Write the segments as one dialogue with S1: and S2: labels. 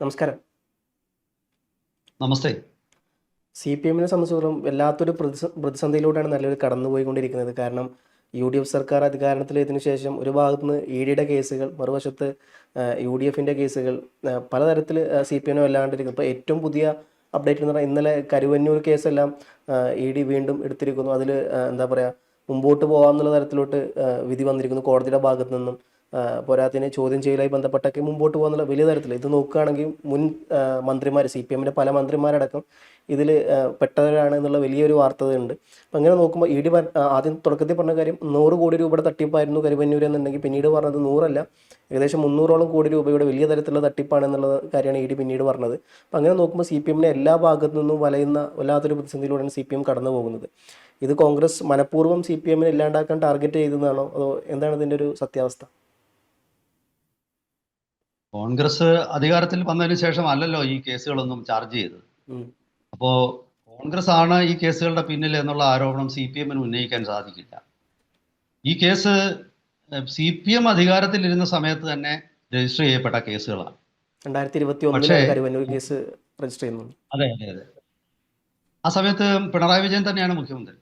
S1: നമസ്കാരം.
S2: നമസ്തേ.
S1: C P എമ്മിനെ സംബന്ധിച്ചിടത്തോളം വല്ലാത്തൊരു പ്രതിസന്ധിയിലൂടെയാണ് നല്ലൊരു കടന്നുപോയിക്കൊണ്ടിരിക്കുന്നത്. കാരണം യു ഡി എഫ് സർക്കാർ അധികാരത്തിലെത്തിയതിനു ശേഷം ഒരു ഭാഗത്തുനിന്ന് ഇ ഡിയുടെ കേസുകൾ, മറുവശത്ത് യു ഡി എഫിൻ്റെ കേസുകൾ, പലതരത്തിൽ സി പി എമ്മിനെ വല്ലാണ്ടിരിക്കുന്നു. ഇപ്പോൾ ഏറ്റവും പുതിയ അപ്ഡേറ്റ് എന്ന് പറഞ്ഞാൽ ഇന്നലെ കരുവന്നൂർ കേസെല്ലാം ഇ ഡി വീണ്ടും എടുത്തിരിക്കുന്നു. അതിൽ എന്താ പറയുക, മുമ്പോട്ട് പോകാമെന്നുള്ള തരത്തിലോട്ട് വിധി വന്നിരിക്കുന്നു കോടതിയുടെ ഭാഗത്തു നിന്നും. പോരാത്തതിന് ചോദ്യം ചെയ്യലുമായി ബന്ധപ്പെട്ടൊക്കെ മുമ്പോട്ട് പോകുന്നുള്ള വലിയ തരത്തിൽ ഇത് നോക്കുകയാണെങ്കിൽ മുൻ മന്ത്രിമാർ, സി പി എമ്മിൻ്റെ പല മന്ത്രിമാരടക്കം ഇതിൽ പെട്ടവരാണ് എന്നുള്ള വലിയൊരു വാർത്തയുണ്ട്. അപ്പം അങ്ങനെ നോക്കുമ്പോൾ ഇ ഡി ആദ്യം തുടക്കത്തിൽ പറഞ്ഞ കാര്യം 100 കോടി രൂപയുടെ തട്ടിപ്പായിരുന്നു കരുവന്നൂർ എന്നുണ്ടെങ്കിൽ പിന്നീട് പറഞ്ഞത് 100 അല്ല, ഏകദേശം 300ഓളം കോടി രൂപയുടെ വലിയ തരത്തിലുള്ള തട്ടിപ്പാണ് എന്നുള്ള കാര്യമാണ് ഇ ഡി പിന്നീട് പറഞ്ഞത്. അപ്പം അങ്ങനെ നോക്കുമ്പോൾ സി പി എമ്മിനെ എല്ലാ ഭാഗത്തു നിന്നും വലയുന്ന വല്ലാത്തൊരു പ്രതിസന്ധിയിലൂടെയാണ് സി പി എം കടന്നു പോകുന്നത്. ഇത് കോൺഗ്രസ് മനഃപൂർവ്വം സി പി എമ്മിനെ ഇല്ലാണ്ടാക്കാൻ ടാർഗറ്റ് ചെയ്തതാണോ, അതോ എന്താണ് ഇതിൻ്റെ ഒരു സത്യാവസ്ഥ?
S2: കോൺഗ്രസ് അധികാരത്തിൽ വന്നതിന് ശേഷം അല്ലല്ലോ ഈ കേസുകളൊന്നും ചാർജ് ചെയ്തത്. അപ്പോ കോൺഗ്രസ് ആണ് ഈ കേസുകളുടെ പിന്നിൽ എന്നുള്ള ആരോപണം സി പി എമ്മിന് ഉന്നയിക്കാൻ സാധിക്കില്ല. ഈ കേസ് സി പി എം അധികാരത്തിലിരുന്ന സമയത്ത് തന്നെ രജിസ്റ്റർ ചെയ്യപ്പെട്ട കേസുകളാണ്.
S1: 2021 കരുവന്നൂർ കേസ് രജിസ്റ്റർ ചെയ്യുന്നു.
S2: അതെ അതെ അതെ. ആ സമയത്ത് പിണറായി വിജയൻ തന്നെയാണ് മുഖ്യമന്ത്രി.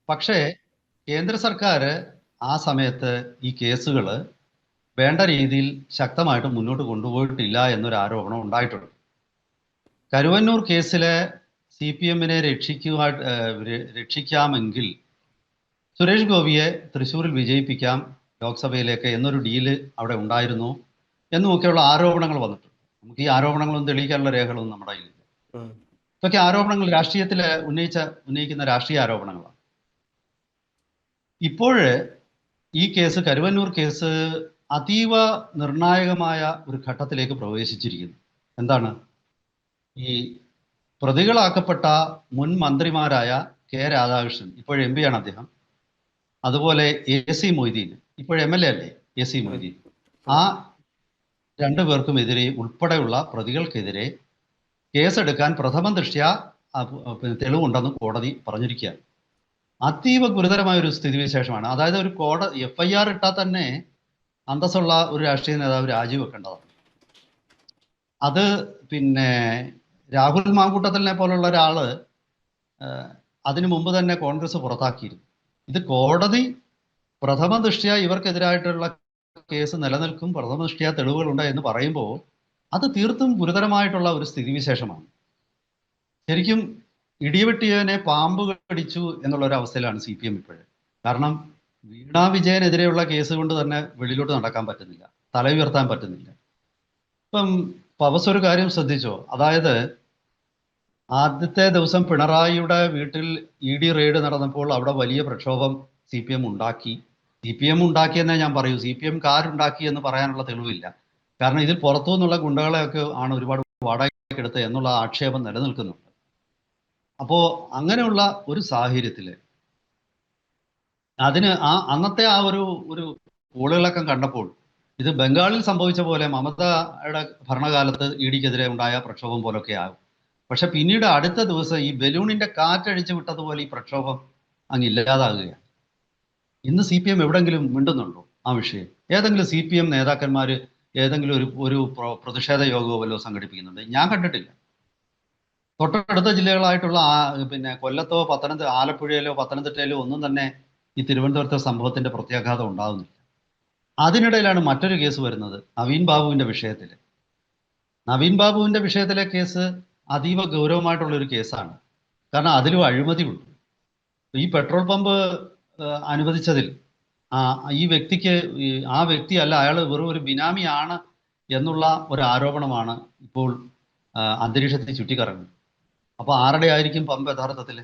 S2: പക്ഷേ കേന്ദ്ര സർക്കാർ ആ സമയത്ത് ഈ കേസുകൾ വേണ്ട രീതിയിൽ ശക്തമായിട്ട് മുന്നോട്ട് കൊണ്ടുപോയിട്ടില്ല എന്നൊരു ആരോപണം ഉണ്ടായിട്ടുണ്ട്. കരുവന്നൂർ കേസിലെ സി പി എമ്മിനെ രക്ഷിക്കാമെങ്കിൽ സുരേഷ് ഗോപിയെ തൃശ്ശൂരിൽ വിജയിപ്പിക്കാം ലോക്സഭയിലേക്ക് എന്നൊരു ഡീല് അവിടെ ഉണ്ടായിരുന്നു എന്നുമൊക്കെയുള്ള ആരോപണങ്ങൾ വന്നിട്ടുണ്ട്. നമുക്ക് ഈ ആരോപണങ്ങളൊന്നും തെളിയിക്കാനുള്ള രേഖകളൊന്നും നമ്മുടെ കയ്യിലില്ല. ഇതൊക്കെ ആരോപണങ്ങൾ രാഷ്ട്രീയത്തിൽ ഉന്നയിക്കുന്ന രാഷ്ട്രീയ ആരോപണങ്ങളാണ്. ഇപ്പോഴ് ഈ കേസ്, കരുവന്നൂർ കേസ് അതീവ നിർണായകമായ ഒരു ഘട്ടത്തിലേക്ക് പ്രവേശിച്ചിരിക്കുന്നു. എന്താണ്? ഈ പ്രതികളാക്കപ്പെട്ട മുൻ മന്ത്രിമാരായ കെ രാധാകൃഷ്ണൻ, ഇപ്പോഴും എം പിയാണ് അദ്ദേഹം, അതുപോലെ AC മൊയ്തീൻ, ഇപ്പോഴും MLA അല്ലേ AC മൊയ്തീൻ, ആ രണ്ടു പേർക്കുമെതിരെ ഉൾപ്പെടെയുള്ള പ്രതികൾക്കെതിരെ കേസെടുക്കാൻ പ്രഥമ ദൃഷ്ട്യാ തെളിവുണ്ടെന്ന് കോടതി പറഞ്ഞിരിക്കുകയാണ്. അതീവ ഗുരുതരമായ ഒരു സ്ഥിതിവിശേഷമാണ്. അതായത് ഒരു FIR ഇട്ടാൽ തന്നെ അന്തസ്സുള്ള ഒരു രാഷ്ട്രീയ നേതാവ് രാജിവെക്കേണ്ടതാണ്. അത് രാഹുൽ മാങ്കൂട്ടത്തിലിനെ പോലുള്ള ഒരാള് അതിനു മുമ്പ് തന്നെ കോൺഗ്രസ് പുറത്താക്കിയിരുന്നു. ഇത് കോടതി പ്രഥമ ദൃഷ്ട്യാ ഇവർക്കെതിരായിട്ടുള്ള കേസ് നിലനിൽക്കും, പ്രഥമ ദൃഷ്ട്യാ തെളിവുകളുണ്ട് എന്ന് പറയുമ്പോൾ അത് തീർത്തും ഗുരുതരമായിട്ടുള്ള ഒരു സ്ഥിതിവിശേഷമാണ്. ശരിക്കും ഇടിവെട്ടിയവനെ പാമ്പ് കടിച്ചു എന്നുള്ള ഒരു അവസ്ഥയിലാണ് സി പി എം ഇപ്പോഴും. കാരണം വീണാ വിജയനെതിരെയുള്ള കേസ് കൊണ്ട് തന്നെ വെളിയിലോട്ട് നടക്കാൻ പറ്റുന്നില്ല, തല ഉയർത്താൻ പറ്റുന്നില്ല. ഇപ്പം പവസ് ഒരു കാര്യം ശ്രദ്ധിച്ചോ? അതായത് ആദ്യത്തെ ദിവസം പിണറായിയുടെ വീട്ടിൽ ED റെയ്ഡ് നടന്നപ്പോൾ അവിടെ വലിയ പ്രക്ഷോഭം സി പി എം ഉണ്ടാക്കിയെന്നേ ഞാൻ പറയൂ. സി പി എംകാരുണ്ടാക്കി എന്ന് പറയാനുള്ള തെളിവില്ല. കാരണം ഇതിൽ പുറത്തു നിന്നുള്ള ഗുണ്ടകളെയൊക്കെ ആണ് ഒരുപാട് വാടകയ്ക്കെടുത്ത് എന്നുള്ള ആക്ഷേപം നിലനിൽക്കുന്നുണ്ട്. അപ്പോൾ അങ്ങനെയുള്ള ഒരു സാഹചര്യത്തിൽ അതിന് അന്നത്തെ ആ ഒരു ഊളിളക്കം കണ്ടപ്പോൾ ഇത് ബംഗാളിൽ സംഭവിച്ച പോലെ മമതയുടെ ഭരണകാലത്ത് EDക്കെതിരെ ഉണ്ടായ പ്രക്ഷോഭം പോലൊക്കെ ആകും. പക്ഷെ പിന്നീട് അടുത്ത ദിവസം ഈ ബലൂണിന്റെ കാറ്റഴിച്ചു വിട്ടതുപോലെ ഈ പ്രക്ഷോഭം അങ്ങ് ഇല്ലാതാകുകയാണ്. ഇന്ന് സി പി എം എവിടെങ്കിലും മിണ്ടുന്നുണ്ടോ ആ വിഷയം? ഏതെങ്കിലും സി പി എം നേതാക്കന്മാർ ഏതെങ്കിലും ഒരു പ്രതിഷേധ യോഗമോ വല്ലതും സംഘടിപ്പിക്കുന്നുണ്ട്? ഞാൻ കണ്ടിട്ടില്ല. തൊട്ടടുത്ത ജില്ലകളായിട്ടുള്ള കൊല്ലത്തോ ആലപ്പുഴയിലോ പത്തനംതിട്ടയിലോ ഒന്നും തന്നെ ഈ തിരുവനന്തപുരത്തെ സംഭവത്തിന്റെ പ്രത്യാഘാതം ഉണ്ടാകുന്നില്ല. അതിനിടയിലാണ് മറ്റൊരു കേസ് വരുന്നത്, നവീൻ ബാബുവിന്റെ വിഷയത്തിലെ കേസ് അതീവ ഗൗരവമായിട്ടുള്ള ഒരു കേസാണ്. കാരണം അതിലും അഴിമതിയുണ്ട്. ഈ പെട്രോൾ പമ്പ് അനുവദിച്ചതിൽ ഈ വ്യക്തിക്ക് ആ വ്യക്തി അല്ല, അയാൾ വെറും ഒരു ബിനാമിയാണ് എന്നുള്ള ഒരു ആരോപണമാണ് ഇപ്പോൾ അന്തരീക്ഷത്തിൽ ചുറ്റിക്കറങ്ങുന്നത്. അപ്പോൾ ആരുടെ ആയിരിക്കും പമ്പ്? യഥാർത്ഥത്തിൽ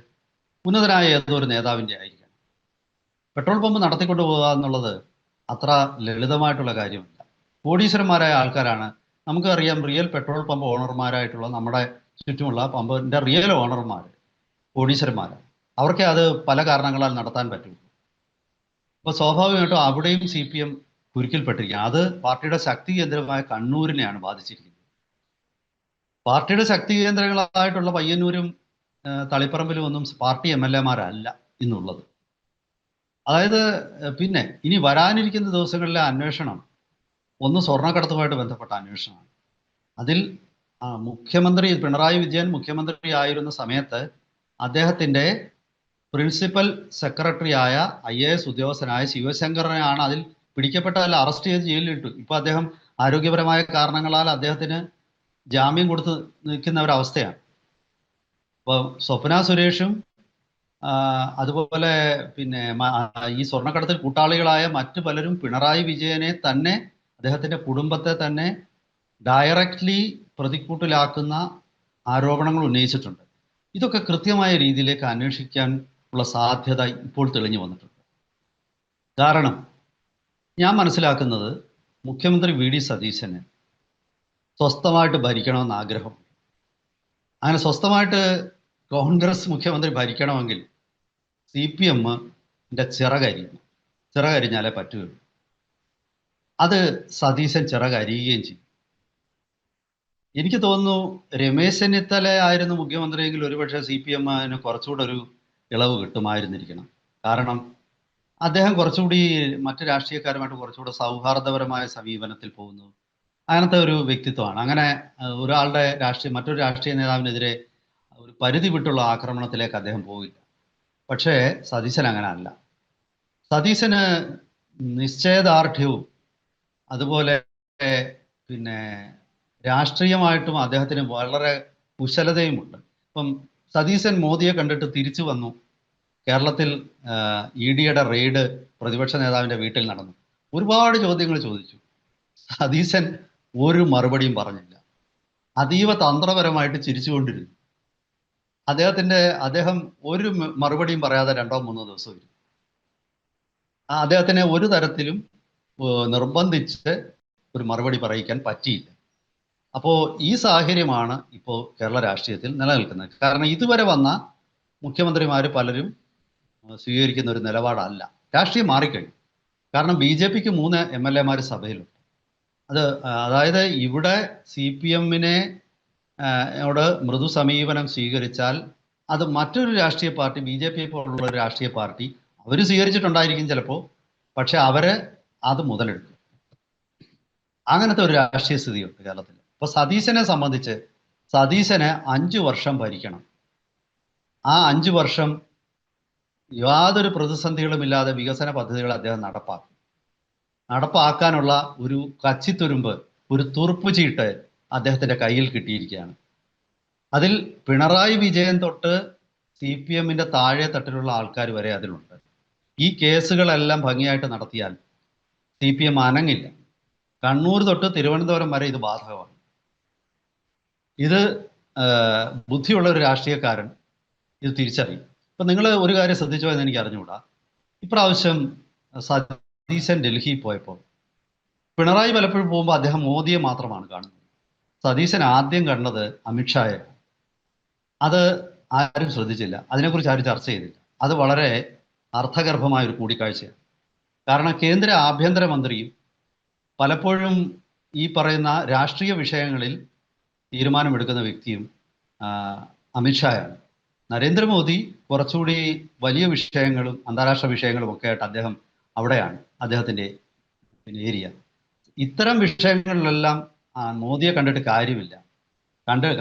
S2: ഉന്നതനായ ഏതോ ഒരു നേതാവിൻ്റെ ആയിരിക്കണം. പെട്രോൾ പമ്പ് നടത്തിക്കൊണ്ടു പോകുക എന്നുള്ളത് അത്ര ലളിതമായിട്ടുള്ള കാര്യമല്ല. കോടീശ്വരന്മാരായ ആൾക്കാരാണ്. നമുക്കറിയാം, റിയൽ പെട്രോൾ പമ്പ് ഓണർമാരായിട്ടുള്ള നമ്മുടെ ചുറ്റുമുള്ള പമ്പിന്റെ റിയൽ ഓണർമാർ കോടീശ്വരന്മാരാണ്. അവർക്ക് അത് പല കാരണങ്ങളാൽ നടത്താൻ പറ്റും. അപ്പോൾ സ്വാഭാവികമായിട്ടും അവിടെയും സി പി എം കുരുക്കിൽപ്പെട്ടിരിക്കുക. അത് പാർട്ടിയുടെ ശക്തി കേന്ദ്രമായ കണ്ണൂരിനെയാണ് ബാധിച്ചിരിക്കുന്നത്. പാർട്ടിയുടെ ശക്തി കേന്ദ്രങ്ങളായിട്ടുള്ള പയ്യന്നൂരും തളിപ്പറമ്പിലും ഒന്നും പാർട്ടി MLA മാരല്ല ഇന്നുള്ളത്. അതായത് പിന്നെ ഇനി വരാനിരിക്കുന്ന ദിവസങ്ങളിലെ അന്വേഷണം ഒന്ന് സ്വർണ്ണക്കടത്തുമായിട്ട് ബന്ധപ്പെട്ട അന്വേഷണമാണ്. അതിൽ മുഖ്യമന്ത്രി പിണറായി വിജയൻ മുഖ്യമന്ത്രി ആയിരുന്ന സമയത്ത് അദ്ദേഹത്തിൻ്റെ പ്രിൻസിപ്പൽ സെക്രട്ടറി ആയ IAS ഉദ്യോഗസ്ഥനായ ശിവശങ്കരനെയാണ് അതിൽ പിടിക്കപ്പെട്ടതല്ല, അറസ്റ്റ് ചെയ്ത് ജയിലിലിട്ടു. ഇപ്പോൾ അദ്ദേഹം ആരോഗ്യപരമായ കാരണങ്ങളാൽ അദ്ദേഹത്തിന് ജാമ്യം കൊടുത്ത് നിൽക്കുന്ന ഒരവസ്ഥയാണ്. അപ്പോൾ സ്വപ്ന സുരേഷും അതുപോലെ പിന്നെ ഈ സ്വർണ്ണക്കടത്തിൽ കൂട്ടാളികളായ മറ്റു പലരും പിണറായി വിജയനെ തന്നെ, അദ്ദേഹത്തിൻ്റെ കുടുംബത്തെ തന്നെ ഡയറക്റ്റ്ലി പ്രതിക്കൂട്ടിലാക്കുന്ന ആരോപണങ്ങൾ ഉന്നയിച്ചിട്ടുണ്ട്. ഇതൊക്കെ കൃത്യമായ രീതിയിലേക്ക് അന്വേഷിക്കാൻ ഉള്ള സാധ്യത ഇപ്പോൾ തെളിഞ്ഞു വന്നിട്ടുണ്ട്. കാരണം ഞാൻ മനസ്സിലാക്കുന്നത് മുഖ്യമന്ത്രി VD സതീശന് സ്വസ്ഥമായിട്ട് ഭരിക്കണമെന്ന് ആഗ്രഹം. അങ്ങനെ സ്വസ്ഥമായിട്ട് കോൺഗ്രസ് മുഖ്യമന്ത്രി ഭരിക്കണമെങ്കിൽ CPMന്റെ ചിറകരിഞ്ഞാലേ പറ്റുകയുള്ളൂ. അത് സതീശൻ ചിറകരിയുകയും ചെയ്യും. എനിക്ക് തോന്നുന്നു രമേശ് ചെന്നിത്തല ആയിരുന്നു മുഖ്യമന്ത്രിയെങ്കിൽ ഒരുപക്ഷെ CPMന് കുറച്ചുകൂടെ ഒരു ഇളവ് കിട്ടുമായിരുന്നിരിക്കണം. കാരണം അദ്ദേഹം കുറച്ചുകൂടി മറ്റ് രാഷ്ട്രീയക്കാരുമായിട്ട് കുറച്ചുകൂടെ സൗഹാർദ്ദപരമായ സമീപനത്തിൽ പോകുന്നു, അങ്ങനത്തെ ഒരു വ്യക്തിത്വമാണ്. അങ്ങനെ ഒരാളുടെ മറ്റൊരു രാഷ്ട്രീയ നേതാവിനെതിരെ ഒരു പരിധി വിട്ടുള്ള ആക്രമണത്തിലേക്ക് അദ്ദേഹം പോകില്ല. പക്ഷേ സതീശൻ അങ്ങനെ അല്ല. സതീശന് നിശ്ചയദാർഢ്യവും അതുപോലെ പിന്നെ രാഷ്ട്രീയമായിട്ടും അദ്ദേഹത്തിന് വളരെ കുശലതയുമുണ്ട്. ഇപ്പം സതീശൻ മോദിയെ കണ്ടിട്ട് തിരിച്ചു വന്നു. കേരളത്തിൽ EDയുടെ റെയ്ഡ് പ്രതിപക്ഷ നേതാവിൻ്റെ വീട്ടിൽ നടന്നു. ഒരുപാട് ചോദ്യങ്ങൾ ചോദിച്ചു. സതീശൻ ഒരു മറുപടിയും പറഞ്ഞില്ല. അതീവ തന്ത്രപരമായിട്ട് ചിരിച്ചുകൊണ്ടിരുന്നു. അദ്ദേഹം ഒരു മറുപടിയും പറയാതെ 2-3 ദിവസം ഇരുന്നു. അദ്ദേഹത്തിനെ ഒരു തരത്തിലും നിർബന്ധിച്ച് ഒരു മറുപടി പറയിക്കാൻ പറ്റിയില്ല. അപ്പോൾ ഈ സാഹചര്യമാണ് ഇപ്പോൾ കേരള രാഷ്ട്രീയത്തിൽ നിലനിൽക്കുന്നത്. കാരണം ഇതുവരെ വന്ന മുഖ്യമന്ത്രിമാർ പലരും സ്വീകരിക്കുന്ന ഒരു നിലപാടല്ല. രാഷ്ട്രീയം മാറിക്കഴിഞ്ഞു. കാരണം BJPക്ക് 3 MLAമാർ സഭയിലുണ്ട്. അതായത് ഇവിടെ CPMനെ ോട് മൃദു സമീപനം സ്വീകരിച്ചാൽ അത് മറ്റൊരു രാഷ്ട്രീയ പാർട്ടി, BJP പോലുള്ള ഒരു രാഷ്ട്രീയ പാർട്ടി, അവർ സ്വീകരിച്ചിട്ടുണ്ടായിരിക്കും ചിലപ്പോൾ, പക്ഷെ അവര് അത് മുതലെടുക്കും. അങ്ങനത്തെ ഒരു രാഷ്ട്രീയ സ്ഥിതിയുണ്ട് കേരളത്തിൽ. അപ്പോൾ സതീശനെ സംബന്ധിച്ച് സതീശന് 5 വർഷം ഭരിക്കണം. ആ 5 വർഷം യാതൊരു പ്രതിസന്ധികളുമില്ലാതെ വികസന പദ്ധതികൾ അദ്ദേഹം നടപ്പാക്കാനുള്ള ഒരു കച്ചിത്തുരുമ്പ്, ഒരു തുറുപ്പ് ചീട്ട് അദ്ദേഹത്തിൻ്റെ കയ്യിൽ കിട്ടിയിരിക്കുകയാണ്. അതിൽ പിണറായി വിജയൻ തൊട്ട് CPMന്റെ താഴെ തട്ടിലുള്ള ആൾക്കാർ വരെ അതിലുണ്ട്. ഈ കേസുകളെല്ലാം ഭംഗിയായിട്ട് നടത്തിയാൽ CPM അനങ്ങില്ല. കണ്ണൂർ തൊട്ട് തിരുവനന്തപുരം വരെ ഇത് ബാധകമാണ്. ഇത് ബുദ്ധിയുള്ള ഒരു രാഷ്ട്രീയക്കാരൻ ഇത് തിരിച്ചറിയും. ഇപ്പം നിങ്ങൾ ഒരു കാര്യം ശ്രദ്ധിച്ചോ എന്ന് എനിക്ക് അറിഞ്ഞുകൂടാ. ഇപ്രാവശ്യം സതീശൻ ഡൽഹിയിൽ പോയപ്പോൾ പിണറായി പലപ്പോഴും പോകുമ്പോൾ അദ്ദേഹം മോദിയെ മാത്രമാണ് കാണുന്നത്. സതീശൻ ആദ്യം കണ്ടത് അമിത്ഷായാണ്. അത് ആരും ശ്രദ്ധിച്ചില്ല, അതിനെക്കുറിച്ച് ആരും ചർച്ച ചെയ്തില്ല. അത് വളരെ അർത്ഥഗർഭമായ ഒരു കൂടിക്കാഴ്ചയാണ്. കാരണം കേന്ദ്ര ആഭ്യന്തരമന്ത്രിയും പലപ്പോഴും ഈ പറയുന്ന രാഷ്ട്രീയ വിഷയങ്ങളിൽ തീരുമാനമെടുക്കുന്ന വ്യക്തിയും അമിത്ഷായാണ്. നരേന്ദ്രമോദി കുറച്ചുകൂടി വലിയ വിഷയങ്ങളും അന്താരാഷ്ട്ര വിഷയങ്ങളും ഒക്കെ ആയിട്ട് അദ്ദേഹം അവിടെയാണ് അദ്ദേഹത്തിൻ്റെ ഏരിയ. ഇത്തരം വിഷയങ്ങളിലെല്ലാം മോദിയെ കണ്ടിട്ട് കാര്യമില്ല.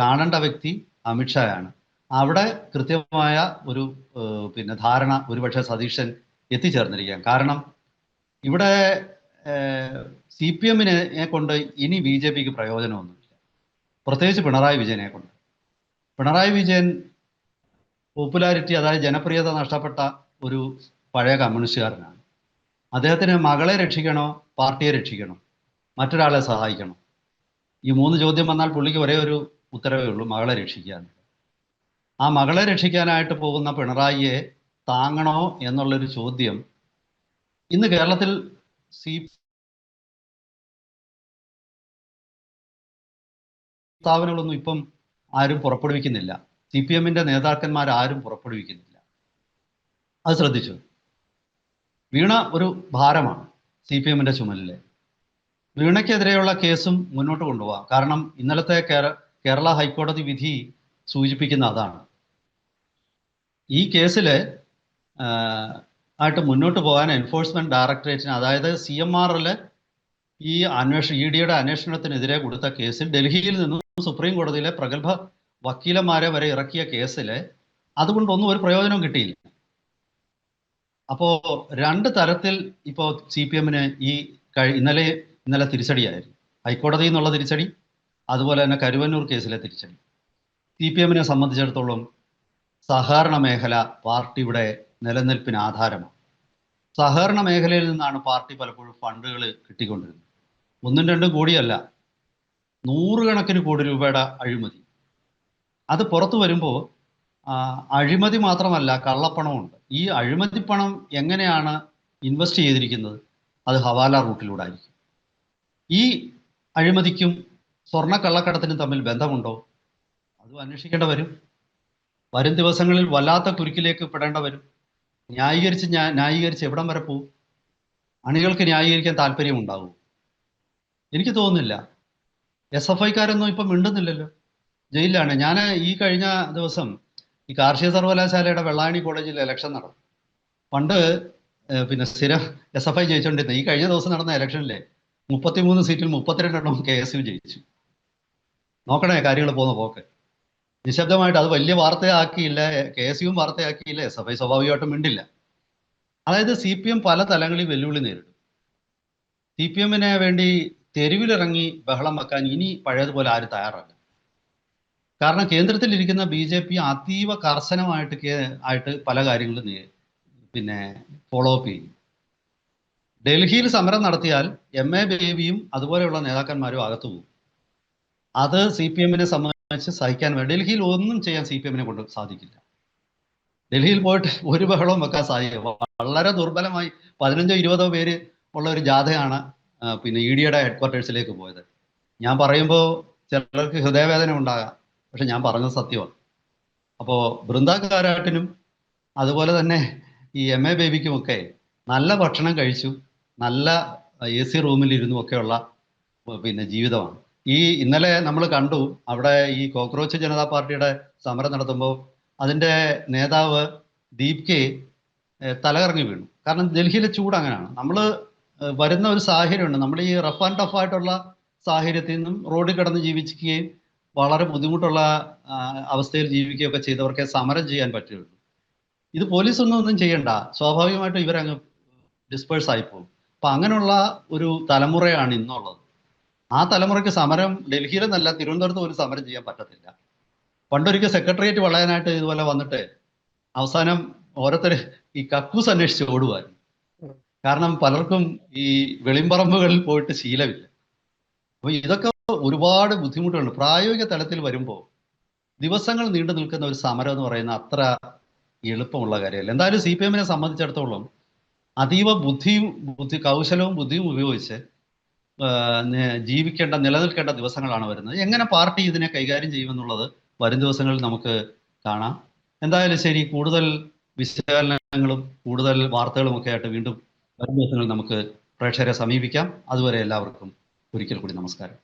S2: കാണേണ്ട വ്യക്തി അമിത്ഷായാണ്. അവിടെ കൃത്യമായ ഒരു ധാരണ ഒരുപക്ഷെ സതീശൻ എത്തിച്ചേർന്നിരിക്കാം. കാരണം ഇവിടെ CPMനെ കൊണ്ട് ഇനി BJPക്ക് പ്രയോജനമൊന്നുമില്ല, പ്രത്യേകിച്ച് പിണറായി വിജയനെ കൊണ്ട്. പിണറായി വിജയൻ പോപ്പുലാരിറ്റി, അതായത് ജനപ്രിയത നഷ്ടപ്പെട്ട ഒരു പഴയ കമ്മ്യൂണിസ്റ്റുകാരനാണ്. അദ്ദേഹത്തിന് മകളെ രക്ഷിക്കണോ പാർട്ടിയെ രക്ഷിക്കണോ മറ്റൊരാളെ സഹായിക്കണോ? ഈ 3 ചോദ്യം വന്നാൽ പുള്ളിക്ക് ഒരേ ഒരു ഉത്തരവേ ഉള്ളൂ, മകളെ രക്ഷിക്കാൻ. ആ മകളെ രക്ഷിക്കാനായിട്ട് പോകുന്ന പിണറായിയെ താങ്ങണോ എന്നുള്ളൊരു ചോദ്യം ഇന്ന് കേരളത്തിൽ പ്രസ്താവനകളൊന്നും ഇപ്പം ആരും പുറപ്പെടുവിക്കുന്നില്ല. CPMന്റെ നേതാക്കന്മാർ ആരും പുറപ്പെടുവിക്കുന്നില്ല. അത് ശ്രദ്ധിച്ചു. വീണ ഒരു ഭാരമാണ് CPMന്റെ ചുമലിലെ. വീണയ്ക്കെതിരെയുള്ള കേസും മുന്നോട്ട് കൊണ്ടുപോകാം. കാരണം ഇന്നലത്തെ കേരള ഹൈക്കോടതി വിധി സൂചിപ്പിക്കുന്ന അതാണ്. ഈ കേസിൽ ആയിട്ട് മുന്നോട്ട് പോകാൻ എൻഫോഴ്സ്മെന്റ് ഡയറക്ടറേറ്റിന്, അതായത് CMRൽ ഈ ഇ ഡിയുടെ അന്വേഷണത്തിനെതിരെ കൊടുത്ത കേസിൽ ഡൽഹിയിൽ നിന്നും സുപ്രീം കോടതിയിലെ പ്രഗത്ഭ വക്കീലന്മാരെ വരെ ഇറക്കിയ കേസില് അതുകൊണ്ടൊന്നും ഒരു പ്രയോജനം കിട്ടിയില്ല. അപ്പോ രണ്ട് തരത്തിൽ ഇപ്പോൾ CPM-ന് ഈ ഇന്നലെ തിരിച്ചടിയായിരുന്നു. ഹൈക്കോടതിയിൽ നിന്നുള്ള തിരിച്ചടി, അതുപോലെ തന്നെ കരുവന്നൂർ കേസിലെ തിരിച്ചടി. CPM-നെ സംബന്ധിച്ചിടത്തോളം സഹകരണ മേഖല പാർട്ടിയുടെ നിലനിൽപ്പിന് ആധാരമാണ്. സഹകരണ മേഖലയിൽ നിന്നാണ് പാർട്ടി പലപ്പോഴും ഫണ്ടുകൾ കിട്ടിക്കൊണ്ടിരുന്നത്. 1-2 കോടിയല്ല, 100 കണക്കിന് കോടി രൂപയുടെ അഴിമതി. അത് പുറത്തു വരുമ്പോൾ അഴിമതി മാത്രമല്ല, കള്ളപ്പണമുണ്ട്. ഈ അഴിമതി പണം എങ്ങനെയാണ് ഇൻവെസ്റ്റ് ചെയ്തിരിക്കുന്നത്? അത് ഹവാല റൂട്ടിലൂടെ ആയിരിക്കും. ഈ അഴിമതിക്കും സ്വർണ്ണ കള്ളക്കടത്തിനും തമ്മിൽ ബന്ധമുണ്ടോ? അതും അന്വേഷിക്കേണ്ട വരും ദിവസങ്ങളിൽ വല്ലാത്ത കുരുക്കിലേക്ക് പെടേണ്ട വരും. ന്യായീകരിച്ച് എവിടം വരെ പോകും? അണികൾക്ക് ന്യായീകരിക്കാൻ താല്പര്യമുണ്ടാവും? എനിക്ക് തോന്നുന്നില്ല. SFIക്കാരൊന്നും ഇപ്പം മിണ്ടുന്നില്ലല്ലോ, ജയിലിലാണ്. ഞാൻ ഈ കഴിഞ്ഞ ദിവസം ഈ കാർഷിക സർവകലാശാലയുടെ വെള്ളായണി കോളേജിൽ ഇലക്ഷൻ നടന്നു. പണ്ട് പിന്നെ സ്ഥിരം SFI ജയിച്ചുകൊണ്ടിരുന്ന, ഈ കഴിഞ്ഞ ദിവസം നടന്ന ഇലക്ഷനിലെ 33 സീറ്റിൽ 32 KSU ജയിച്ചു. നോക്കണേ കാര്യങ്ങൾ പോകുന്ന പോക്ക്. നിശബ്ദമായിട്ട് അത് വലിയ വാർത്തയാക്കിയില്ല, KSUവും വാർത്തയാക്കിയില്ല, SFI സ്വാഭാവികമായിട്ടും മിണ്ടില്ല. അതായത് CPM പല തലങ്ങളിൽ വെല്ലുവിളി നേരിടും. CPM-നെ വേണ്ടി തെരുവിലിറങ്ങി ബഹളം വെക്കാൻ ഇനി പഴയതുപോലെ ആരും തയ്യാറല്ല. കാരണം കേന്ദ്രത്തിൽ ഇരിക്കുന്ന BJP അതീവ കർശനമായിട്ട് പല കാര്യങ്ങളും പിന്നെ ഫോളോ അപ്പ് ചെയ്യും. ഡൽഹിയിൽ സമരം നടത്തിയാൽ MA ബേബിയും അതുപോലെയുള്ള നേതാക്കന്മാരും അകത്തു പോകും. അത് CPM-നെ സംബന്ധിച്ച് സഹിക്കാൻ വേണ്ടി ഡൽഹിയിൽ ഒന്നും ചെയ്യാൻ CPM-നെ കൊണ്ട് സാധിക്കില്ല. ഡൽഹിയിൽ പോയിട്ട് ഒരു ബഹളവും വെക്കാൻ സാധിക്കില്ല. വളരെ ദുർബലമായി 15-20 പേര് ഉള്ള ഒരു ജാഥയാണ് പിന്നെ ED-യുടെ ഹെഡ്ക്വാർട്ടേഴ്സിലേക്ക് പോയത്. ഞാൻ പറയുമ്പോൾ ചിലർക്ക് ഹൃദയവേദന ഉണ്ടാകാം, പക്ഷെ ഞാൻ പറഞ്ഞത് സത്യമാണ്. അപ്പോൾ ബൃന്ദ കാരാട്ടിനും അതുപോലെ തന്നെ ഈ MA ബേബിക്കുമൊക്കെ നല്ല ഭക്ഷണം കഴിച്ചു, നല്ല AC റൂമിലിരുന്നും ഒക്കെയുള്ള പിന്നെ ജീവിതമാണ്. ഇന്നലെ നമ്മൾ കണ്ടു, അവിടെ ഈ കോക്രോച്ച് ജനതാ പാർട്ടിയുടെ സമരം നടത്തുമ്പോൾ അതിൻ്റെ നേതാവ് ദീപ്കെ തലകറങ്ങി വീണു. കാരണം ഡൽഹിയിലെ ചൂട് അങ്ങനെയാണ്. നമ്മൾ വരുന്ന ഒരു സാഹചര്യമുണ്ട്, നമ്മൾ ഈ റഫ് ആൻഡ് ടഫ് ആയിട്ടുള്ള സാഹചര്യത്തിൽ നിന്നും റോഡിൽ കിടന്ന് ജീവിക്കുകയും വളരെ ബുദ്ധിമുട്ടുള്ള അവസ്ഥയിൽ ജീവിക്കുകയൊക്കെ ചെയ്തവർക്ക് സമരം ചെയ്യാൻ പറ്റുള്ളൂ. ഇത് പോലീസൊന്നും ചെയ്യണ്ട, സ്വാഭാവികമായിട്ടും ഇവരങ്ങ് ഡിസ്പേഴ്സ് ആയിപ്പോകും. അപ്പം അങ്ങനെയുള്ള ഒരു തലമുറയാണ് ഇന്നുള്ളത്. ആ തലമുറയ്ക്ക് സമരം ഡൽഹിയിലെന്നല്ല, തിരുവനന്തപുരത്ത് പോലും സമരം ചെയ്യാൻ പറ്റത്തില്ല. പണ്ടൊരിക്കൽ സെക്രട്ടേറിയറ്റ് വളയാനായിട്ട് ഇതുപോലെ വന്നിട്ട് അവസാനം ഓരോരുത്തർ ഈ കക്കൂസ് അന്വേഷിച്ച് ഓടുവായിരുന്നു. കാരണം പലർക്കും ഈ വെളിമ്പറമ്പുകളിൽ പോയിട്ട് ശീലമില്ല. അപ്പൊ ഇതൊക്കെ ഒരുപാട് ബുദ്ധിമുട്ടുണ്ട്. പ്രായോഗിക തലത്തിൽ വരുമ്പോൾ ദിവസങ്ങൾ നീണ്ടു നിൽക്കുന്ന ഒരു സമരം എന്ന് പറയുന്ന അത്ര എളുപ്പമുള്ള കാര്യമല്ല. എന്തായാലും CPM-നെ സംബന്ധിച്ചിടത്തോളം അതീവ കൗശലവും ബുദ്ധിയും ഉപയോഗിച്ച് നിലനിൽക്കേണ്ട ദിവസങ്ങളാണ് വരുന്നത്. എങ്ങനെ പാർട്ടി ഇതിനെ കൈകാര്യം ചെയ്യുമെന്നുള്ളത് വരും ദിവസങ്ങളിൽ നമുക്ക് കാണാം. എന്തായാലും ശരി, കൂടുതൽ വിശകലനങ്ങളും കൂടുതൽ വാർത്തകളും ഒക്കെ ആയിട്ട് വീണ്ടും വരും ദിവസങ്ങളിൽ നമുക്ക് പ്രേക്ഷകരെ സമീപിക്കാം. അതുവരെ എല്ലാവർക്കും ഒരിക്കൽ കൂടി നമസ്കാരം.